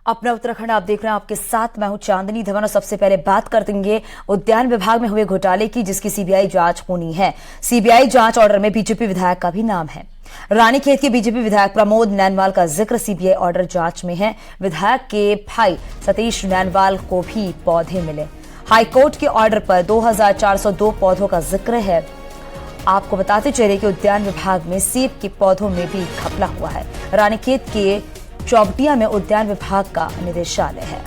अपना उत्तराखंड आप देख रहे हैं, आपके साथ मैं हूं चांदनी धवन। और सबसे पहले बात कर देंगे उद्यान विभाग में हुए घोटाले की, जिसकी सीबीआई जांच होनी है। सीबीआई जांच ऑर्डर में बीजेपी विधायक का भी नाम है। रानीखेत के बीजेपी विधायक प्रमोद नैनवाल का जिक्र सीबीआई ऑर्डर जांच में है। विधायक के भाई सतीश नैनवाल को भी पौधे मिले। हाईकोर्ट के ऑर्डर पर 2402 पौधों का जिक्र है। आपको बताते चले कि उद्यान विभाग में सेब के पौधों में भी घपला हुआ है। रानीखेत के चौबटिया में उद्यान विभाग का निदेशालय है।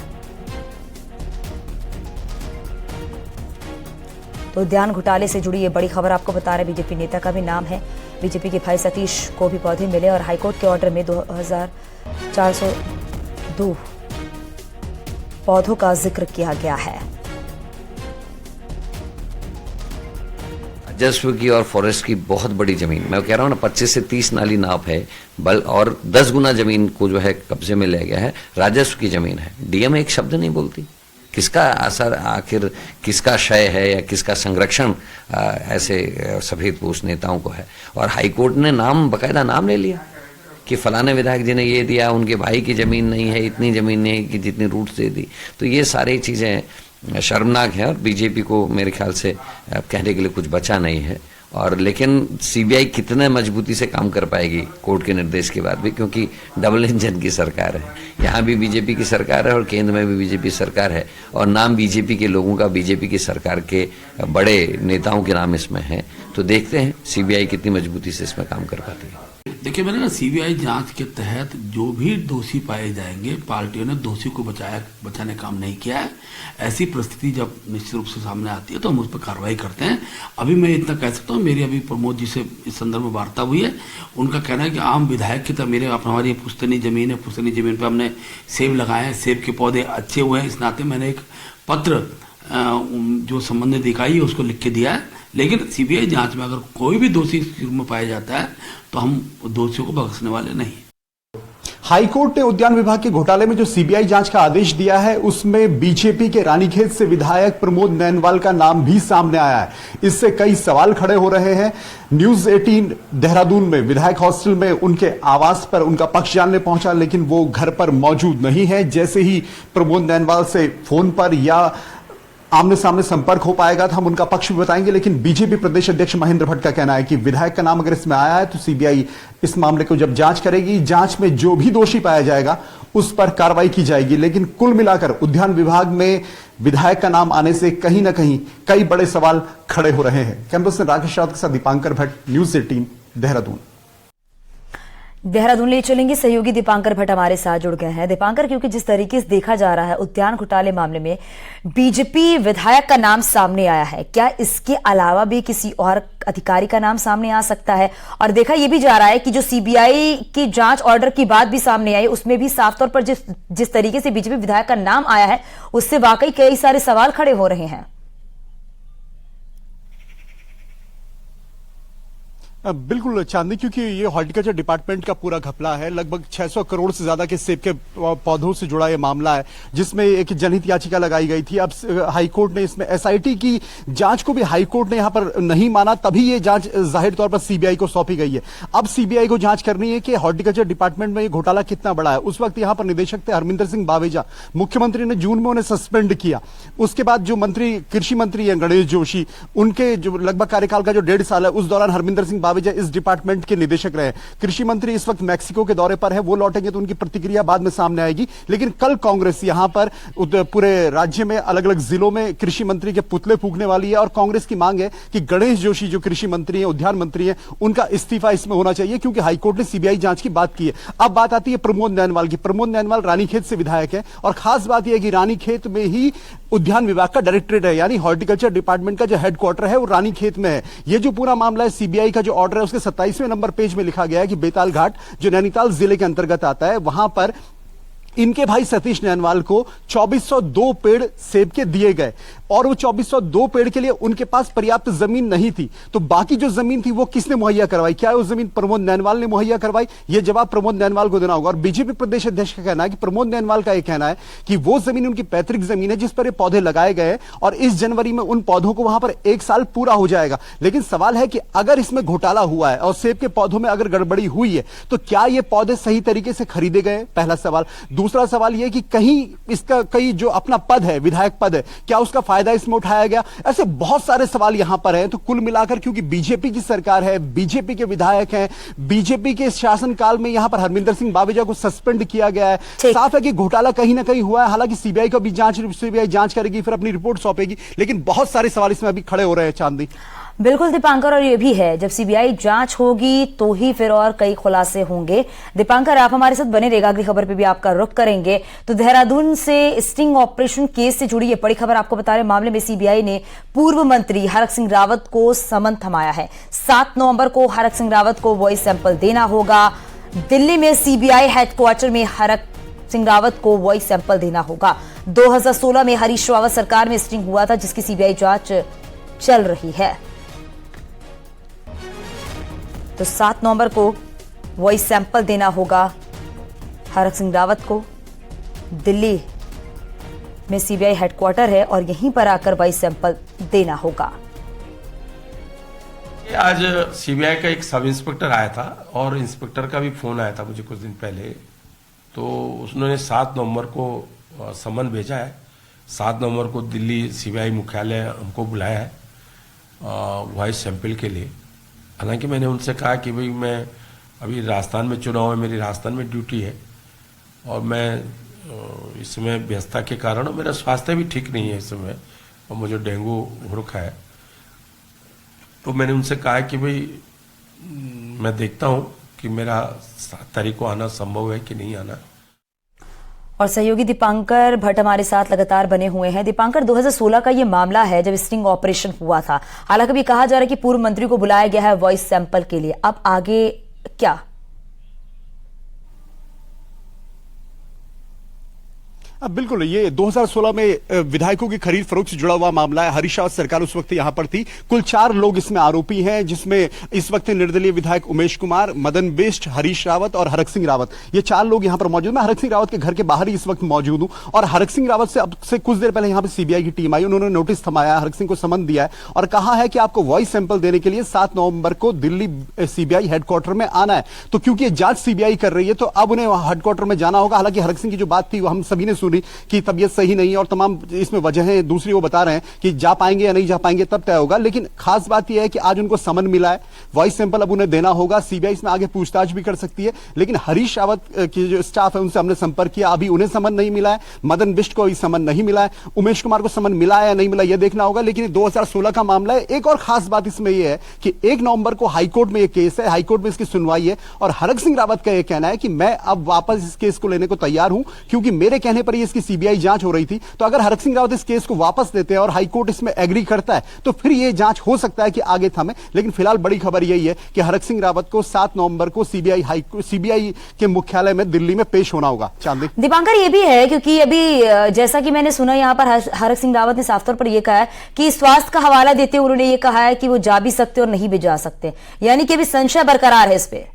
तो उद्यान घोटाले से जुड़ी ये बड़ी खबर आपको बता रहे, बीजेपी नेता का भी नाम है। बीजेपी के भाई सतीश को भी पौधे मिले और हाईकोर्ट के ऑर्डर में 2402 पौधों का जिक्र किया गया है। राजस्व की और फॉरेस्ट की बहुत बड़ी जमीन, मैं कह रहा हूँ ना, 25 से 30 नाली नाप है और 10 गुना जमीन को जो है कब्जे में लिया गया है। राजस्व की जमीन है। डीएम एक शब्द नहीं बोलती। किसका असर, आखिर किसका क्षय है या किसका संरक्षण ऐसे सफेदपोश नेताओं को है। और हाईकोर्ट ने बकायदा नाम ले लिया कि फलाने विधायक जी ने ये दिया, उनके भाई की जमीन नहीं है, इतनी जमीन नहीं कि जितनी रूट से दी। तो ये सारी चीजें शर्मनाक है और बीजेपी को मेरे ख्याल से कहने के लिए कुछ बचा नहीं है। और लेकिन सीबीआई कितने मजबूती से काम कर पाएगी कोर्ट के निर्देश के बाद भी, क्योंकि डबल इंजन की सरकार है। यहाँ भी बीजेपी की सरकार है और केंद्र में भी बीजेपी सरकार है और नाम बीजेपी के लोगों का, बीजेपी की सरकार के बड़े नेताओं के नाम इसमें है। तो देखते हैं सीबीआई कितनी मजबूती से इसमें काम कर पाती है। देखिए, मैंने ना सीबीआई जांच के तहत जो भी दोषी पाए जाएंगे, पार्टियों ने दोषी को बचाने काम नहीं किया है। ऐसी परिस्थिति जब निश्चित रूप से सामने आती है तो हम उस पर कार्रवाई करते हैं। अभी मैं इतना कह सकता हूँ, मेरी अभी प्रमोद जी से इस संदर्भ में वार्ता हुई है। उनका कहना है कि आम विधायक की तरह हमारी पुश्तैनी जमीन है, पुश्तैनी जमीन पर हमने सेब लगाए हैं, सेब के पौधे अच्छे हुए हैं। इस नाते मैंने एक पत्र जो संबंधित इकाई है उसको लिख के दिया है। लेकिन सीबीआई जांच में अगर कोई भी दोषी इस रूप में पाया जाता है तो हम दोषियों को बख्शने वाले नहीं। हाईकोर्ट ने उद्यान विभाग के घोटाले में जो सीबीआई जांच का आदेश दिया है, उसमें बीजेपी के रानीखेत से विधायक प्रमोद नैनवाल का नाम भी सामने आया है। इससे कई सवाल खड़े हो रहे हैं। न्यूज 18 देहरादून में विधायक हॉस्टल में उनके आवास पर उनका पक्ष जानने पहुंचा, लेकिन वो घर पर मौजूद नहीं है। जैसे ही प्रमोद नैनवाल से फोन पर या आमने सामने संपर्क हो पाएगा तो हम उनका पक्ष भी बताएंगे। लेकिन बीजेपी प्रदेश अध्यक्ष महेंद्र भट्ट का कहना है कि विधायक का नाम अगर इसमें आया है तो सीबीआई इस मामले को जब जांच करेगी, जांच में जो भी दोषी पाया जाएगा उस पर कार्रवाई की जाएगी। लेकिन कुल मिलाकर उद्यान विभाग में विधायक का नाम आने से कहीं ना कहीं कई बड़े सवाल खड़े हो रहे हैं। कैंपस से राकेश रावत के साथ दीपांकर भट्ट, न्यूज 18 देहरादून। देहरादून ले चलेंगे, सहयोगी दीपांकर भट्ट हमारे साथ जुड़ गए हैं। दीपांकर, क्योंकि जिस तरीके से देखा जा रहा है उद्यान घोटाले मामले में बीजेपी विधायक का नाम सामने आया है, क्या इसके अलावा भी किसी और अधिकारी का नाम सामने आ सकता है? और देखा यह भी जा रहा है कि जो सीबीआई की जांच ऑर्डर की बात भी सामने आई, उसमें भी साफ तौर पर जिस तरीके से बीजेपी विधायक का नाम आया है, उससे वाकई कई सारे सवाल खड़े हो रहे हैं। बिल्कुल चांदनी, क्योंकि ये हॉर्टिकल्चर डिपार्टमेंट का पूरा घपला है। लगभग 600 करोड़ से ज्यादा के सेब के पौधों से जुड़ा ये मामला है, जिसमें एक जनहित याचिका लगाई गई थी। अब हाईकोर्ट ने इसमें एसआईटी की जांच को भी हाईकोर्ट ने यहां पर नहीं माना, तभी ये जांच जाहिर तौर पर सीबीआई को सौंपी गई है। अब सीबीआई को जांच करनी है कि हॉर्टिकल्चर डिपार्टमेंट में ये घोटाला कितना बड़ा है। उस वक्त यहां पर निदेशक थे हरमिंदर सिंह बावेजा। मुख्यमंत्री ने जून में उन्हें सस्पेंड किया। उसके बाद जो मंत्री, कृषि मंत्री है गणेश जोशी, उनके जो लगभग कार्यकाल का जो 1.5 साल है, उस दौरान हरमिंदर सिंह बावेजा इस डिपार्टमेंट के निदेशक रहे। कृषि मंत्री इस वक्त मैक्सिको के दौरे पर है, वो लौटेंगे तो उनकी प्रतिक्रिया बाद में सामने आएगी। लेकिन कल कांग्रेस यहां पर पूरे राज्य में अलग अलग जिलों में कृषि मंत्री के पुतले फूंकने वाली है और कांग्रेस की मांग है कि गणेश जोशी जो कृषि मंत्री है, उद्यान मंत्री है, उनका इस्तीफा इसमें होना चाहिए, क्योंकि हाईकोर्ट ने सीबीआई जांच की बात की है। अब बात आती है प्रमोद नैनवाल की। प्रमोद नैनवाल रानीखेत से विधायक है और खास बात यह है कि रानीखेत में ही उद्यान विभाग का डायरेक्टरेट है, यानी हॉर्टिकल्चर डिपार्टमेंट का जो हेडक्वार्टर है वो रानीखेत में है। ये जो पूरा मामला है, सीबीआई का जो ऑर्डर है उसके 27वें नंबर पेज में लिखा गया है कि बेताल घाट जो नैनीताल जिले के अंतर्गत आता है, वहां पर इनके भाई सतीश नैनवाल को 2402 पेड़ सेब के दिए गए और वो 2402 पेड़ के लिए उनके पास पर्याप्त जमीन नहीं थी। तो बाकी जो जमीन थी वो किसने मुहैया करवाई? क्या वो जमीन प्रमोद नैनवाल ने मुहैया करवाई? ये जवाब प्रमोद नैनवाल को देना होगा। और बीजेपी प्रदेश अध्यक्ष का कहना है कि प्रमोद नैनवाल का यह कहना है कि वो जमीन उनकी पैतृक जमीन है जिस पर ये पौधे लगाए गए और इस जनवरी में उन पौधों को वहां पर 1 साल पूरा हो जाएगा। लेकिन सवाल है कि अगर इसमें घोटाला हुआ है और सेब के पौधों में अगर गड़बड़ी हुई है तो क्या ये पौधे सही तरीके से खरीदे गए? पहला सवाल। दूसरा सवाल यह कि कहीं इसका कहीं जो अपना पद है, विधायक पद है, क्या उसका फायदा इसमें उठाया गया? ऐसे बहुत सारे सवाल यहां पर हैं। तो कुल मिलाकर क्योंकि बीजेपी की सरकार है, बीजेपी के विधायक हैं, बीजेपी के शासनकाल में यहां पर हरमिंदर सिंह बावेजा को सस्पेंड किया गया है, साफ है कि घोटाला कहीं ना कहीं हुआ है। हालांकि सीबीआई का भी सीबीआई जांच करेगी, फिर अपनी रिपोर्ट सौंपेगी, लेकिन बहुत सारे सवाल इसमें अभी खड़े हो रहे हैं। चांदनी, बिल्कुल दीपांकर, और ये भी है जब सीबीआई जांच होगी तो ही फिर और कई खुलासे होंगे। दीपांकर, आप हमारे साथ बने रहेगा, अगली खबर पे भी आपका रुख करेंगे। तो देहरादून से स्टिंग ऑपरेशन केस से जुड़ी ये बड़ी खबर आपको बता रहे, मामले में सीबीआई ने पूर्व मंत्री हरक सिंह रावत को समन थमाया है। 7 नवंबर को हरक सिंह रावत को वॉइस सैंपल देना होगा। दिल्ली में सीबीआई हेडक्वार्टर में हरक सिंह रावत को वॉइस सैंपल देना होगा। 2016 में हरीश रावत सरकार में स्टिंग हुआ था, जिसकी सीबीआई जांच चल रही है। तो 7 नवंबर को वॉइस सैंपल देना होगा हरक सिंह रावत को। दिल्ली में सीबीआई हेडक्वार्टर है और यहीं पर आकर वॉइस सैंपल देना होगा। आज सीबीआई का एक सब इंस्पेक्टर आया था और इंस्पेक्टर का भी फोन आया था मुझे कुछ दिन पहले। तो उन्होंने 7 नवंबर को समन भेजा है। 7 नवंबर को दिल्ली सीबीआई मुख्यालय हमको बुलाया है वॉइस सैंपल के लिए। हालांकि मैंने उनसे कहा कि भाई मैं अभी राजस्थान में चुनाव है, मेरी राजस्थान में ड्यूटी है और मैं इस समय व्यस्तता के कारण और मेरा स्वास्थ्य भी ठीक नहीं है इस समय और मुझे डेंगू हो रखा है। तो मैंने उनसे कहा कि भाई मैं देखता हूं कि मेरा 7 तारीख को आना संभव है कि नहीं आना। और सहयोगी दीपांकर भट्ट हमारे साथ लगातार बने हुए हैं। दीपांकर, 2016 का ये मामला है जब स्टिंग ऑपरेशन हुआ था। हालांकि अभी कहा जा रहा है कि पूर्व मंत्री को बुलाया गया है वॉइस सैंपल के लिए। अब आगे क्या? अब बिल्कुल ये 2016 में विधायकों की खरीद फरोख्त से जुड़ा हुआ मामला है। हरीश रावत सरकार उस वक्त यहां पर थी। कुल 4 लोग इसमें आरोपी हैं, जिसमें इस वक्त निर्दलीय विधायक उमेश कुमार, मदन बिष्ट, हरीश रावत और हरक सिंह रावत, ये 4 लोग यहां पर मौजूद। मैं हरक सिंह रावत के घर के बाहर ही इस वक्त मौजूद हूं और हरक सिंह रावत से अब से कुछ देर पहले यहां पर सीबीआई की टीम आई। उन्होंने नोटिस थमाया, हरक सिंह को समन दिया है और कहा है कि आपको वॉइस सैंपल देने के लिए 7 नवंबर को दिल्ली सीबीआई हेडक्वार्टर में आना है। तो क्योंकि ये जांच सीबीआई कर रही है तो अब उन्हें हेडक्वार्टर में जाना होगा। हालांकि हरक सिंह की जो बात थी वो हम सभी ने सुनी कि तबियत सही नहीं है और तमाम इसमें वजहें दूसरी वो बता रहे हैं कि जा पाएंगे या नहीं जा पाएंगे तब तय होगा। लेकिन खास बात यह है कि आज उनको समन मिला है, वॉइस सैंपल अब उन्हें देना होगा। सीबीआई इसमें आगे पूछताछ भी कर सकती है। लेकिन हरीश रावत की जो स्टाफ है उनसे हमने संपर्क किया, अभी उन्हें समन नहीं मिला है। मदन बिष्ट को अभी समन नहीं मिला है। उमेश कुमार को समन मिला है या नहीं मिला यह देखना होगा। लेकिन 2016 का मामला है। एक और खास बात इसमें यह है कि 1 नवंबर को हाईकोर्ट में यह केस है, हाईकोर्ट में इसकी सुनवाई है और हरक सिंह रावत का यह कहना है कि मैं अब वापस इस केस को लेने को तैयार हूं, क्योंकि मेरे कहने पर ही इसकी सीबीआई जांच हो रही थी। तो अगर हरक सिंह रावत इस केस को वापस देते हैं और हाईकोर्ट इसमें एग्री करता है तो फिर यह जांच हो सकता है कि आगे थमे। लेकिन फिलहाल बड़ी खबर यही है कि हरक सिंह रावत को 7 नवंबर को सीबीआई के मुख्यालय में दिल्ली में पेश होना होगा। चांदी, दीपांकर, ये भी है क्योंकि अभी जैसा कि मैंने सुना यहां पर हरक सिंह रावत ने साफ तौर पर यह कहा है कि स्वास्थ्य का हवाला देते हुए उन्होंने ये कहा है कि वो जा भी सकते और नहीं भी जा सकते, यानी कि अभी संशय बरकरार है इस पे।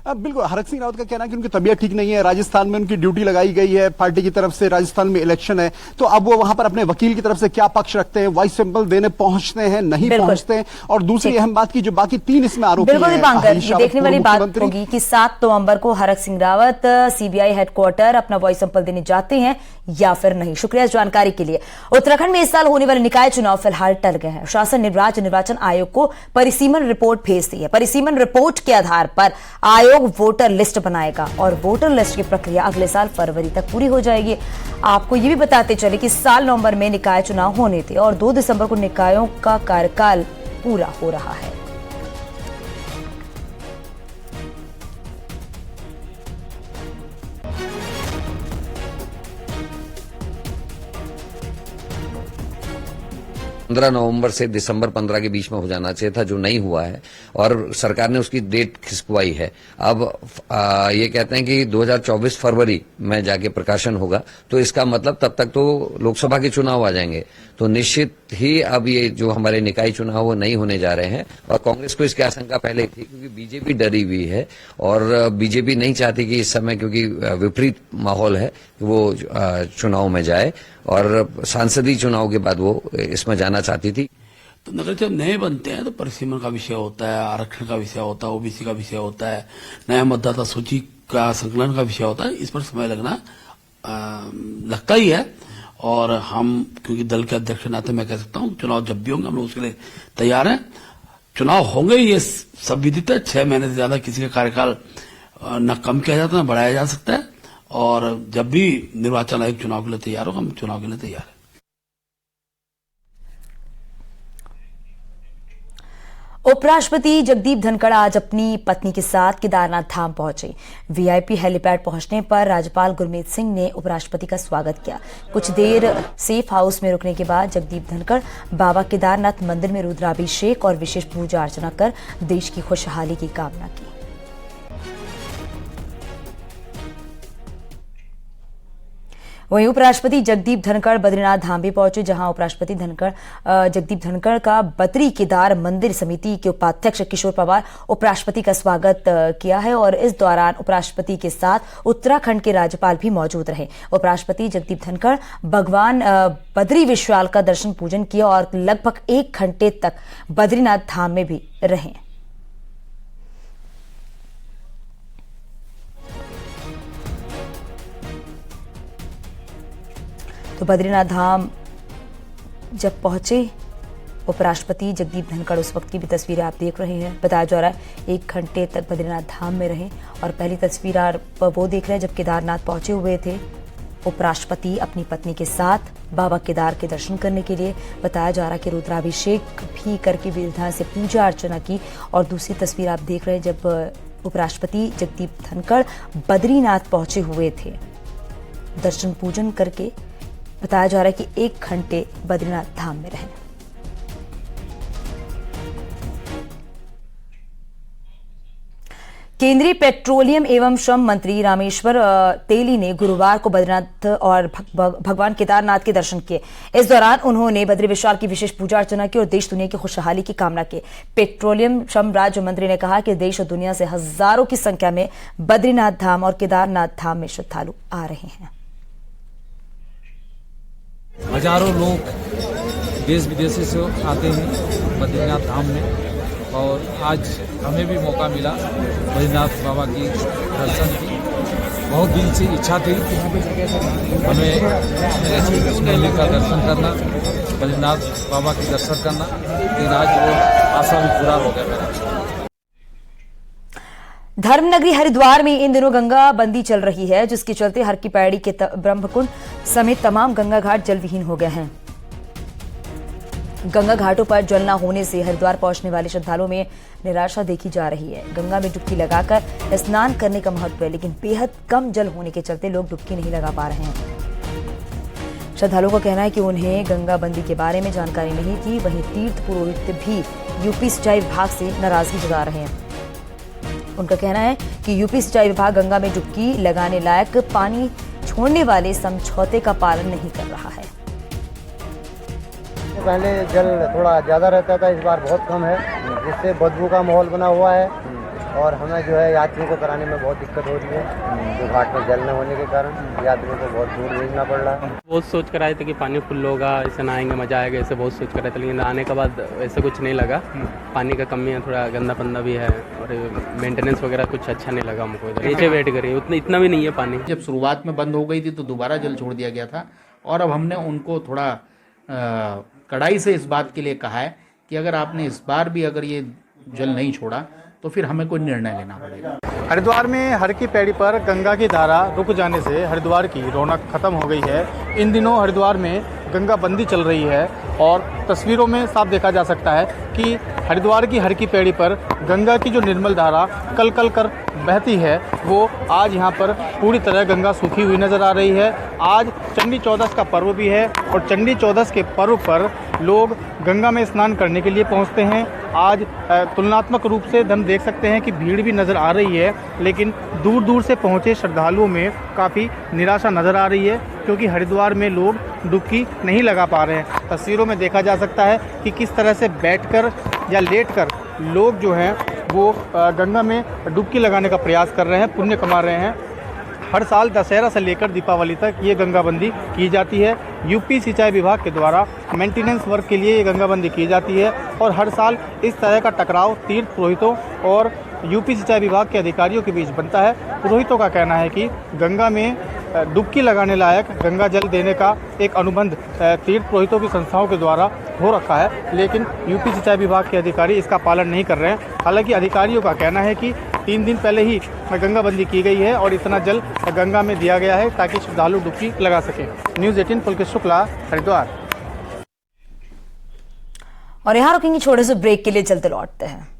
अब बिल्कुल हरक सिंह रावत का कहना है कि उनकी तबीयत ठीक नहीं है, राजस्थान में उनकी ड्यूटी लगाई गई है पार्टी की तरफ से, राजस्थान में इलेक्शन है, तो अब वो वहां पर अपने वकील की तरफ से क्या पक्ष रखते हैं, वॉइस सैंपल देने पहुंचते हैं नहीं पहुंचते हैं। और दूसरी अहम बात की जो बाकी 3 इसमें आरोपी हैं, बिल्कुल दीपांकर, ये देखने वाली बात होगी कि 7 नवंबर को हरक सिंह रावत सीबीआई हेडक्वार्टर अपना वॉइस सैंपल देने जाते हैं या फिर नहीं। शुक्रिया इस जानकारी के लिए। उत्तराखंड में इस साल होने वाले निकाय चुनाव फिलहाल टल गए हैं। शासन ने राज्य निर्वाचन आयोग को परिसीमन रिपोर्ट भेज दी है। परिसीमन रिपोर्ट के आधार पर आयोग वोटर लिस्ट बनाएगा और वोटर लिस्ट की प्रक्रिया अगले साल फरवरी तक पूरी हो जाएगी। आपको यह भी बताते चले कि साल नवंबर में निकाय चुनाव होने थे और 2 दिसंबर को निकायों का कार्यकाल पूरा हो रहा है। 15 नवंबर से दिसंबर 15 के बीच में हो जाना चाहिए था, जो नहीं हुआ है और सरकार ने उसकी डेट खिसकवाई है। अब ये कहते हैं कि 2024 फरवरी में जाके प्रकाशन होगा, तो इसका मतलब तब तक तो लोकसभा के चुनाव आ जाएंगे, तो निश्चित ही अब ये जो हमारे निकाय चुनाव वो नहीं होने जा रहे हैं। और कांग्रेस को इसकी आशंका पहले ही थी, क्योंकि बीजेपी डरी हुई है और बीजेपी नहीं चाहती कि इस समय, क्योंकि विपरीत माहौल है, वो चुनाव में जाए और सांसदीय चुनाव के बाद वो इसमें जाना चाहती थी। तो नगर जब नए बनते हैं तो परिसीमन का विषय होता है, आरक्षण का विषय होता है, ओबीसी का विषय होता है, नया मतदाता सूची का संकलन का विषय होता है। इस पर समय लगना लगता ही है। और हम क्योंकि दल के अध्यक्ष के नाते मैं कह सकता हूं चुनाव जब भी होंगे हम लोग उसके लिए तैयार हैं। चुनाव होंगे ये सब विदित है। 6 महीने से ज्यादा किसी का कार्यकाल न कम किया जाता न बढ़ाया जा सकता है। और जब भी निर्वाचन आयोग चुनाव के लिए तैयार हो हम चुनाव के लिए तैयार हैं। उपराष्ट्रपति जगदीप धनखड़ आज अपनी पत्नी के साथ केदारनाथ धाम पहुंचे। वीआईपी हेलीपैड पहुंचने पर राज्यपाल गुरमीत सिंह ने उपराष्ट्रपति का स्वागत किया। कुछ देर सेफ हाउस में रुकने के बाद जगदीप धनखड़ बाबा केदारनाथ मंदिर में रुद्राभिषेक और विशेष पूजा अर्चना कर देश की खुशहाली की कामना की। वहीं उपराष्ट्रपति जगदीप धनखड़ बद्रीनाथ धाम भी पहुंचे, जहां उपराष्ट्रपति जगदीप धनखड़ का बद्री केदार मंदिर समिति के उपाध्यक्ष किशोर पवार उपराष्ट्रपति का स्वागत किया है। और इस दौरान उपराष्ट्रपति के साथ उत्तराखंड के राज्यपाल भी मौजूद रहे। उपराष्ट्रपति जगदीप धनखड़ भगवान बद्री विशाल का दर्शन पूजन किया और लगभग 1 घंटे तक बद्रीनाथ धाम में भी रहे। तो बद्रीनाथ धाम जब पहुंचे उपराष्ट्रपति जगदीप धनखड़, उस वक्त की भी तस्वीरें आप देख रहे हैं। बताया जा रहा है 1 घंटे तक बद्रीनाथ धाम में रहे। और पहली तस्वीर आप वो देख रहे हैं जब केदारनाथ पहुंचे हुए थे उपराष्ट्रपति अपनी पत्नी के साथ बाबा केदार के दर्शन करने के लिए। बताया जा रहा है कि रुद्राभिषेक भी करके विधान से पूजा अर्चना की। और दूसरी तस्वीर आप देख रहे हैं जब उपराष्ट्रपति जगदीप धनखड़ बद्रीनाथ पहुंचे हुए थे, दर्शन पूजन करके बताया जा रहा है कि 1 घंटे बद्रीनाथ धाम में रहे। केंद्रीय पेट्रोलियम एवं श्रम मंत्री रामेश्वर तेली ने गुरुवार को बद्रीनाथ और भगवान केदारनाथ के दर्शन किए। इस दौरान उन्होंने बद्री विशाल की विशेष पूजा अर्चना की और देश दुनिया की खुशहाली की कामना की। पेट्रोलियम श्रम राज्य मंत्री ने कहा कि देश और दुनिया से हजारों की संख्या में बद्रीनाथ धाम और केदारनाथ धाम में श्रद्धालु आ रहे हैं। हजारों लोग देश विदेश से आते हैं बद्रीनाथ धाम में। और आज हमें भी मौका मिला बद्रीनाथ बाबा की दर्शन की। बहुत दिन से इच्छा थी हमें इस मेले का दर्शन करना, बद्रीनाथ बाबा की दर्शन करना, लेकिन आज वो आशा भी पूरा हो गया मेरा। धर्मनगरी हरिद्वार में इन दिनों गंगा बंदी चल रही है, जिसके चलते हर की पैड़ी के ब्रह्मकुंड समेत तमाम गंगा घाट जल विहीन हो गए हैं। गंगा घाटों पर जल न होने से हरिद्वार पहुंचने वाले श्रद्धालुओं में निराशा देखी जा रही है। गंगा में डुबकी लगाकर स्नान करने का महत्व है, लेकिन बेहद कम जल होने के चलते लोग डुबकी नहीं लगा पा रहे हैं। श्रद्धालुओं का कहना है कि उन्हें गंगा बंदी के बारे में जानकारी नहीं थी। वहीं तीर्थ पुरोहित भी यूपी सिंचाई विभाग से नाराजगी जता रहे हैं। उनका कहना है कि यूपी सिंचाई विभाग गंगा में डुबकी लगाने लायक पानी छोड़ने वाले समझौते का पालन नहीं कर रहा है। पहले जल थोड़ा ज़्यादा रहता था, इस बार बहुत कम है, जिससे बदबू का माहौल बना हुआ है और हमें जो है यात्रियों को कराने में बहुत दिक्कत हो रही है। जो घाट में जल न होने के कारण यात्रियों को बहुत दूर भेजना पड़ रहा है। बहुत सोच कर आए थे कि पानी फुल होगा, ऐसे नहाएंगे मजा आएगा, ऐसे बहुत सोच कर आए थे, लेकिन आने के बाद ऐसे कुछ नहीं लगा। पानी का कमी है, थोड़ा गंदा पंदा भी है और मेंटेनेंस वगैरह कुछ अच्छा नहीं लगा हमको। नीचे वेट करिए, उतना इतना भी नहीं है पानी। जब शुरुआत में बंद हो गई थी तो दोबारा जल छोड़ दिया गया था और अब हमने उनको थोड़ा कड़ाई से इस बात के लिए कहा है कि अगर आपने इस बार भी अगर ये जल नहीं छोड़ा तो फिर हमें कोई निर्णय लेना पड़ेगा। हरिद्वार में हर की पैड़ी पर गंगा की धारा रुक जाने से हरिद्वार की रौनक खत्म हो गई है। इन दिनों हरिद्वार में गंगा बंदी चल रही है और तस्वीरों में साफ देखा जा सकता है कि हरिद्वार की हर की पैड़ी पर गंगा की जो निर्मल धारा कल कल कर बहती है वो आज यहाँ पर पूरी तरह गंगा सूखी हुई नजर आ रही है। आज चंडी चौदस का पर्व भी है और चंडी चौदस के पर्व पर लोग गंगा में स्नान करने के लिए पहुँचते हैं। आज तुलनात्मक रूप से हम देख सकते हैं कि भीड़ भी नज़र आ रही है, लेकिन दूर दूर से पहुँचे श्रद्धालुओं में काफ़ी निराशा नज़र आ रही है क्योंकि हरिद्वार में लोग डुबकी नहीं लगा पा रहे हैं। तस्वीरों में देखा जा सकता है कि किस तरह से बैठकर या लेटकर लोग जो हैं वो गंगा में डुबकी लगाने का प्रयास कर रहे हैं, पुण्य कमा रहे हैं। हर साल दशहरा से लेकर दीपावली तक ये गंगाबंदी की जाती है। यूपी सिंचाई विभाग के द्वारा मेंटेनेंस वर्क के लिए ये गंगाबंदी की जाती है और हर साल इस तरह का टकराव तीर्थ पुरोहितों और यूपी सिंचाई विभाग के अधिकारियों के बीच बनता है। पुरोहितों का कहना है कि गंगा में डुबकी लगाने लायक गंगा जल देने का एक अनुबंध तीर्थ पुरोहितों की संस्थाओं के द्वारा हो रखा है, लेकिन यूपी सिंचाई विभाग के अधिकारी इसका पालन नहीं कर रहे हैं। हालांकि अधिकारियों का कहना है कि 3 दिन पहले ही गंगाबंदी की गई है और इतना जल गंगा में दिया गया है ताकि श्रद्धालु डुबकी लगा सके। न्यूज़ 18 पुलकित शुक्ला, हरिद्वार। और यहाँ रुकेंगे छोटे से ब्रेक के लिए, चलते लौटते हैं।